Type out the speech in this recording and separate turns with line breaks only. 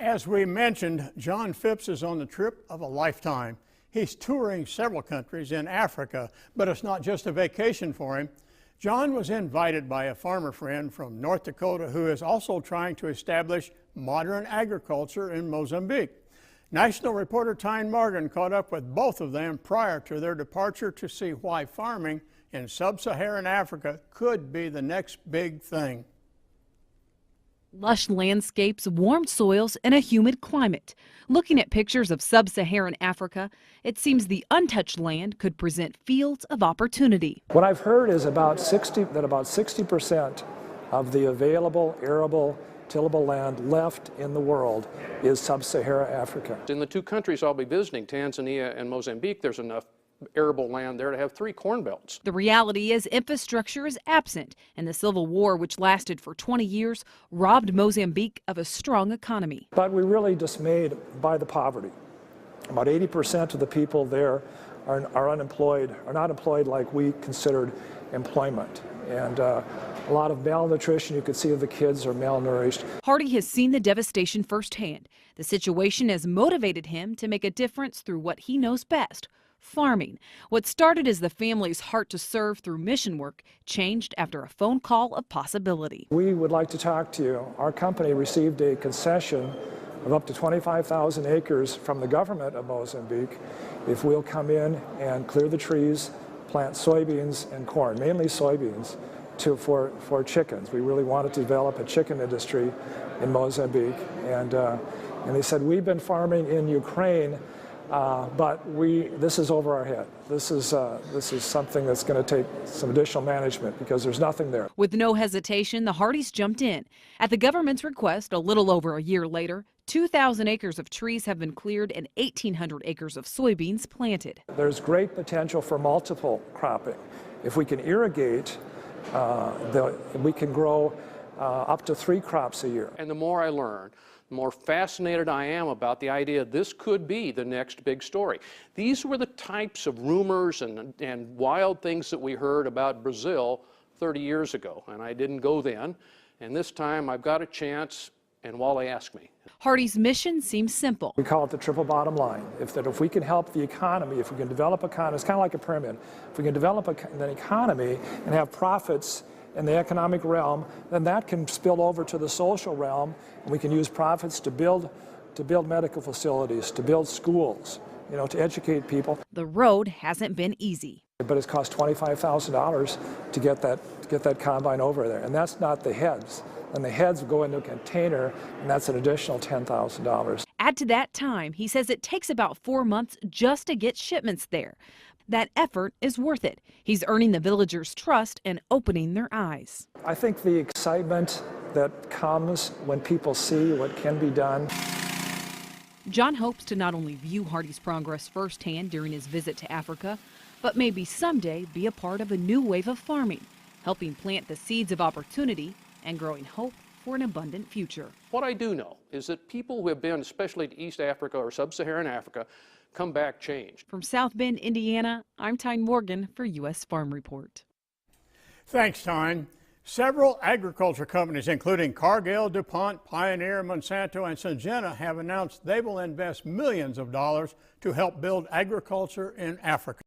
As we mentioned, John Phipps is on the trip of a lifetime. He's touring several countries in Africa, but it's not just a vacation for him. John was invited by a farmer friend from North Dakota who is also trying to establish modern agriculture in Mozambique. National reporter Tyne Morgan caught up with both of them prior to their departure to see why farming in Sub-Saharan Africa could be the next big thing.
Lush landscapes, warm soils, and a humid climate. Looking at pictures of Sub-Saharan Africa, it seems the untouched land could present fields of opportunity.
What I've heard is that about 60% of the available arable, tillable land left in the world is Sub-Saharan Africa.
In the two countries I'll be visiting, Tanzania and Mozambique, there's enough arable land there to have 3 corn belts.
The reality is infrastructure is absent, and the civil war, which lasted for 20 years, robbed Mozambique of a strong economy.
But we're really dismayed by the poverty. About 80% of the people there are unemployed, are not employed like we considered employment. And a lot of malnutrition. You could see the kids are malnourished.
Hardy has seen the devastation firsthand. The situation has motivated him to make a difference through what he knows best: farming. What started as the family's heart to serve through mission work changed after a phone call of possibility.
We would like to talk to you. Our company received a concession of up to 25,000 acres from the government of Mozambique if we'll come in and clear the trees, plant soybeans and corn, mainly soybeans, for chickens. We really wanted to develop a chicken industry in Mozambique. And they said, we've been farming in Ukraine, but this is over our head. This is something that's going to take some additional management because there's nothing there.
With no hesitation, the Hardys jumped in. At the government's request, a little over a year later, 2,000 acres of trees have been cleared and 1,800 acres of soybeans planted.
There's great potential for multiple cropping. If we can irrigate, we can grow up to 3 crops a year.
And the more I learn, the more fascinated I am about the idea this could be the next big story. These were the types of rumors and wild things that we heard about Brazil 30 years ago, and I didn't go then. And this time I've got a chance, and Wally asked me.
Hardy's mission seems simple.
We call it the triple bottom line. If we can help the economy, if we can develop economy, it's kind of like a pyramid. If we can develop an economy and have profits in the economic realm, then that can spill over to the social realm, and we can use profits to build medical facilities, to build schools, to educate people.
The road hasn't been easy.
But it's cost $25,000 to get that combine over there, and that's not the heads. And the heads go into a container, and that's an additional $10,000.
Add to that time, he says it takes about 4 months just to get shipments there. That effort is worth it. He's earning the villagers' trust and opening their eyes.
I think the excitement that comes when people see what can be done.
John hopes to not only view Hardy's progress firsthand during his visit to Africa, but maybe someday be a part of a new wave of farming, helping plant the seeds of opportunity and growing hope for an abundant future.
What I do know is that people who have been, especially to East Africa or Sub-Saharan Africa, come back changed.
From South Bend, Indiana, I'm Tyne Morgan for U.S. Farm Report.
Thanks, Tyne. Several agriculture companies, including Cargill, DuPont, Pioneer, Monsanto, and Syngenta, have announced they will invest millions of dollars to help build agriculture in Africa.